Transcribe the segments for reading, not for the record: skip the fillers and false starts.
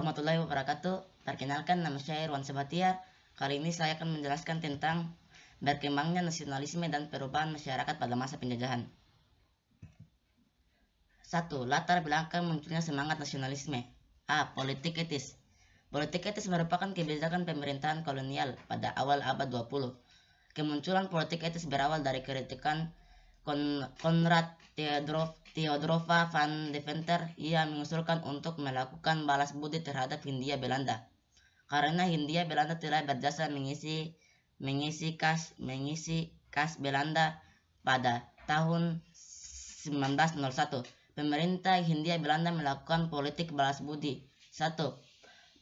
Warahmatullahi wabarakatuh. Perkenalkan, nama saya Irwan Sebatiar. Kali ini saya akan menjelaskan tentang berkembangnya nasionalisme dan perubahan masyarakat pada masa penjajahan. 1. Latar belakang munculnya semangat nasionalisme. A. Politik etis. Politik etis merupakan kebijakan pemerintahan kolonial pada awal abad 20. Kemunculan politik etis berawal dari kritikan Konrad Theodorova van Deventer. Ia mengusulkan untuk melakukan balas budi terhadap Hindia Belanda karena Hindia Belanda telah berjasa mengisi kas Belanda pada tahun 1901. Pemerintah Hindia Belanda melakukan politik balas budi. 1.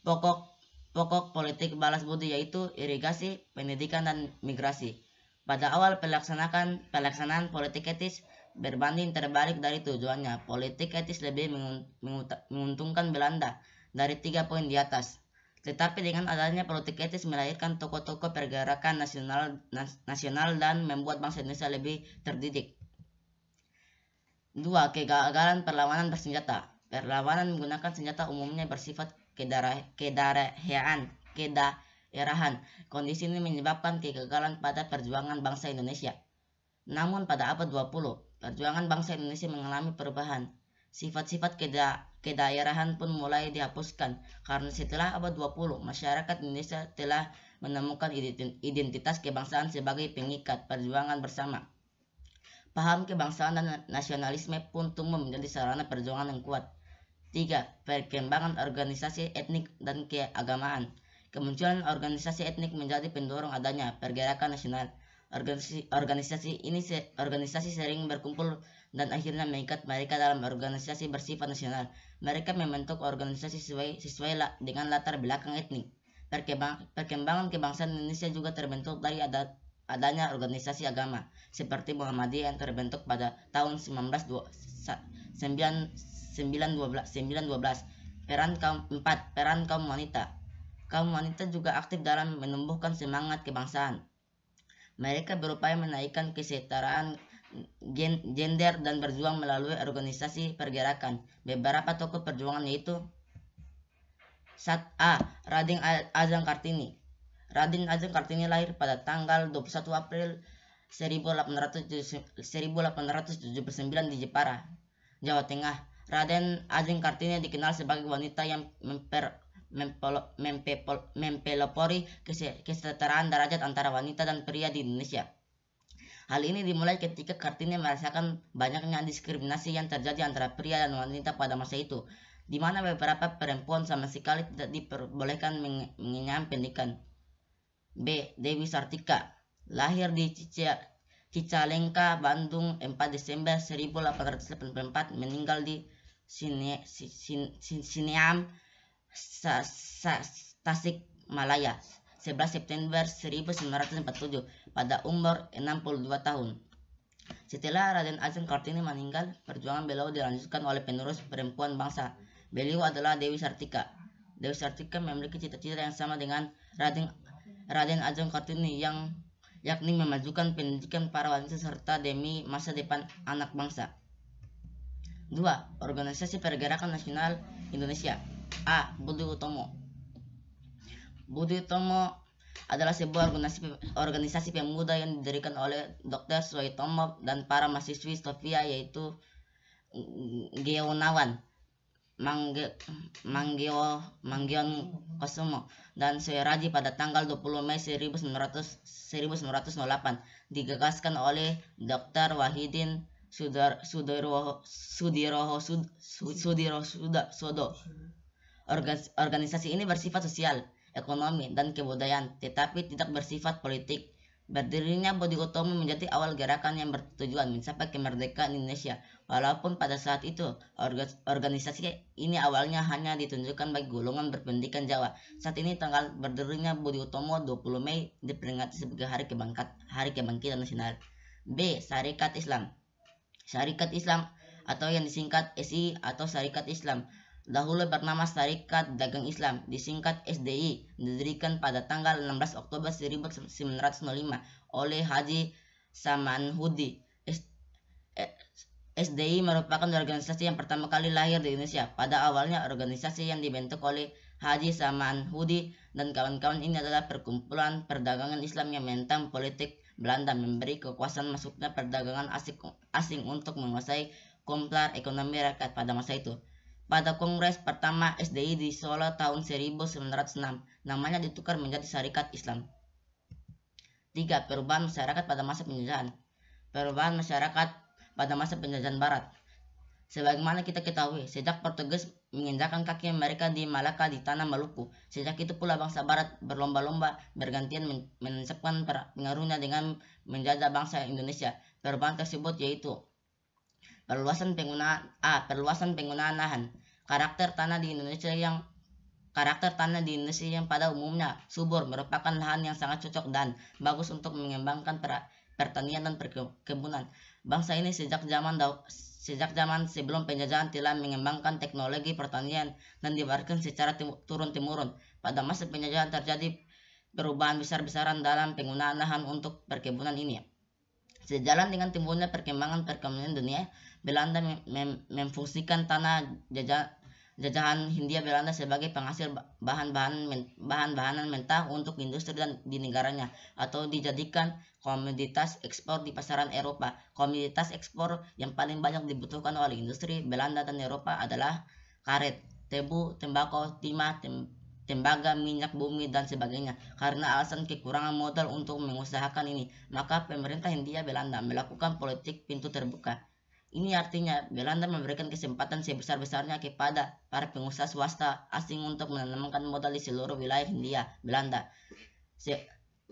Pokok politik balas budi yaitu irigasi, pendidikan, dan migrasi. Pada awal pelaksanaan politik etis berbanding terbalik dari tujuannya. Politik etis lebih menguntungkan Belanda dari 3 poin di atas. Tetapi dengan adanya politik etis melahirkan tokoh-tokoh pergerakan nasional dan membuat bangsa Indonesia lebih terdidik. 2. Kegagalan perlawanan bersenjata. Perlawanan menggunakan senjata umumnya bersifat kedaerahan. Kondisi ini menyebabkan kegagalan pada perjuangan bangsa Indonesia. Namun pada abad 20, perjuangan bangsa Indonesia mengalami perubahan. Sifat-sifat kedaerahan pun mulai dihapuskan karena setelah abad 20, masyarakat Indonesia telah menemukan identitas kebangsaan sebagai pengikat perjuangan bersama. Paham kebangsaan dan nasionalisme pun tumbuh menjadi sarana perjuangan yang kuat. 3. Perkembangan organisasi etnik dan keagamaan. Kemunculan organisasi etnik menjadi pendorong adanya pergerakan nasional. Organisasi sering berkumpul dan akhirnya mengikat mereka dalam organisasi bersifat nasional. Mereka membentuk organisasi sesuai dengan latar belakang etnik. Perkembangan kebangsaan Indonesia juga terbentuk dari adanya organisasi agama seperti Muhammadiyah yang terbentuk pada tahun 1912. Peran kaum wanita. Kaum wanita juga aktif dalam menumbuhkan semangat kebangsaan. Mereka berupaya menaikkan kesetaraan gender dan berjuang melalui organisasi pergerakan. Beberapa tokoh perjuangan yaitu A. Raden Ajeng Kartini. Raden Ajeng Kartini lahir pada tanggal 21 April 1879 di Jepara, Jawa Tengah. Raden Ajeng Kartini dikenal sebagai wanita yang mempelopori kesetaraan derajat antara wanita dan pria di Indonesia. Hal ini dimulai ketika Kartini merasakan banyaknya diskriminasi yang terjadi antara pria dan wanita pada masa itu, di mana beberapa perempuan sama sekali tidak diperbolehkan mengenyam pendidikan. B. Dewi Sartika. Lahir di Cicalengka, Bandung, 4 Desember 1884, meninggal di Sineam, Tasik Malaya, 11 September 1947 pada umur 62 tahun. Setelah Raden Ajeng Kartini meninggal, perjuangan beliau dilanjutkan oleh penerus perempuan bangsa. Beliau adalah Dewi Sartika. Dewi Sartika memiliki cita-cita yang sama dengan Raden Ajeng Kartini, yakni memajukan pendidikan para wanita serta demi masa depan anak bangsa. 2. Organisasi Pergerakan Nasional Indonesia. A. Budi Utomo. Budi Utomo adalah sebuah organisasi pemuda yang didirikan oleh Dr. Suwaitomo dan para mahasiswi Sofia, yaitu Geonawan, Manggion Kosumo, dan Soeraji pada tanggal 20 Mei 1908. Digagaskan oleh Dr. Wahidin Sudirosodo. Organisasi ini bersifat sosial, ekonomi, dan kebudayaan, tetapi tidak bersifat politik. Berdirinya Budi Utomo menjadi awal gerakan yang bertujuan mencapai kemerdekaan Indonesia. Walaupun pada saat itu organisasi ini awalnya hanya ditunjukkan bagi golongan berpendidikan Jawa. Saat ini tanggal berdirinya Budi Utomo 20 Mei diperingati sebagai Hari Kebangkitan Nasional. B. Syarikat Islam. Syarikat Islam atau yang disingkat SI atau Syarikat Islam dahulu bernama Syarikat Dagang Islam, disingkat SDI, didirikan pada tanggal 16 Oktober 1905 oleh Haji Samanhudi SDI merupakan organisasi yang pertama kali lahir di Indonesia. Pada awalnya organisasi yang dibentuk oleh Haji Saman Hudi dan kawan-kawan ini adalah perkumpulan perdagangan Islam yang menentang politik Belanda memberi kekuasaan masuknya perdagangan asing untuk menguasai komplar ekonomi rakyat pada masa itu. Pada kongres pertama SDI di Solo tahun 1906, namanya ditukar menjadi Syarikat Islam. 3. Perubahan masyarakat pada masa penjajahan. Perubahan masyarakat pada masa penjajahan Barat. Sebagaimana kita ketahui, sejak Portugis menginjakkan kaki mereka di Malaka di tanah Maluku, sejak itu pula bangsa Barat berlomba-lomba bergantian menancapkan pengaruhnya dengan menjajah bangsa Indonesia. Perubahan tersebut yaitu perluasan penggunaan lahan. Karakter tanah di Indonesia yang pada umumnya subur merupakan lahan yang sangat cocok dan bagus untuk mengembangkan pertanian dan perkebunan. Bangsa ini sejak zaman sebelum penjajahan telah mengembangkan teknologi pertanian dan dibiarkan secara turun-temurun. Pada masa penjajahan terjadi perubahan besar-besaran dalam penggunaan lahan untuk perkebunan ini. Sejalan dengan timbulnya perkembangan perekonomian dunia, Belanda memfungsikan tanah jajahan Hindia Belanda sebagai penghasil bahan-bahanan mentah untuk industri dan di negaranya, atau dijadikan komoditas ekspor di pasaran Eropa. Komoditas ekspor yang paling banyak dibutuhkan oleh industri Belanda dan Eropa adalah karet, tebu, tembakau, timah, tembaga, minyak bumi, dan sebagainya. Karena alasan kekurangan modal untuk mengusahakan ini, maka pemerintah Hindia Belanda melakukan politik pintu terbuka. Ini artinya Belanda memberikan kesempatan sebesar-besarnya kepada para pengusaha swasta asing untuk menanamkan modal di seluruh wilayah Hindia Belanda,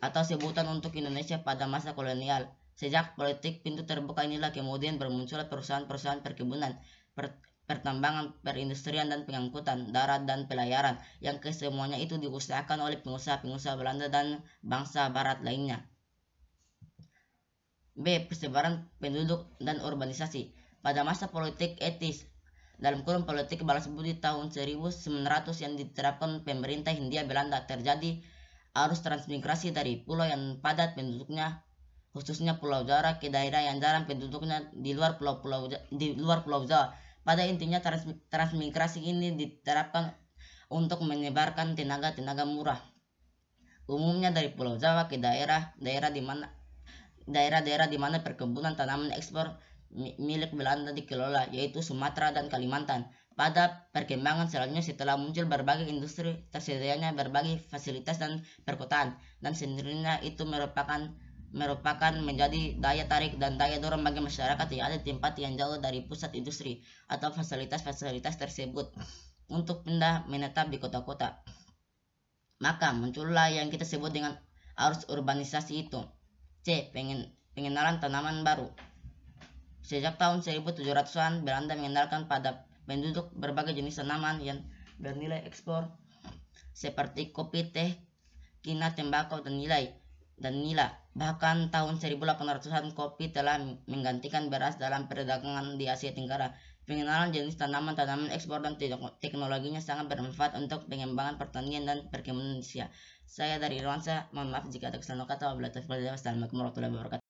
atau sebutan untuk Indonesia pada masa kolonial. Sejak politik pintu terbuka inilah kemudian bermunculan perusahaan-perusahaan perkebunan, pertambangan, perindustrian, dan pengangkutan darat dan pelayaran, yang kesemuanya itu diusahakan oleh pengusaha-pengusaha Belanda dan bangsa Barat lainnya. B. Persebaran penduduk dan urbanisasi. Pada masa politik etis politik balas budi tahun 1900 yang diterapkan pemerintah Hindia Belanda, terjadi arus transmigrasi dari pulau yang padat penduduknya, khususnya Pulau Jawa, ke daerah yang jarang penduduknya di luar Pulau Jawa. Pada intinya transmigrasi ini diterapkan untuk menyebarkan tenaga murah, umumnya dari Pulau Jawa ke daerah-daerah di mana perkebunan tanaman ekspor milik Belanda dikelola, yaitu Sumatera dan Kalimantan. Pada perkembangan selanjutnya, setelah muncul berbagai industri, tersedianya berbagai fasilitas dan perkotaan, dan sendirinya itu merupakan menjadi daya tarik dan daya dorong bagi masyarakat yang ada di tempat yang jauh dari pusat industri atau fasilitas-fasilitas tersebut untuk pindah menetap di kota-kota. Maka muncullah yang kita sebut dengan arus urbanisasi itu. C. Pengenalan tanaman baru. Sejak tahun 1700-an, Belanda mengenalkan pada penduduk berbagai jenis tanaman yang bernilai ekspor seperti kopi, teh, kina, tembakau, dan nila. Bahkan tahun 1800-an kopi telah menggantikan beras dalam perdagangan di Asia Tenggara. Pengenalan jenis tanaman ekspor dan teknologinya sangat bermanfaat untuk pengembangan pertanian dan perkebunan Indonesia. Saya dari Irwansyah, mohon maaf jika ada kesalahan kata. Wabillahi taufiq wal hidayah. Wassalamualaikum warahmatullahi wabarakatuh.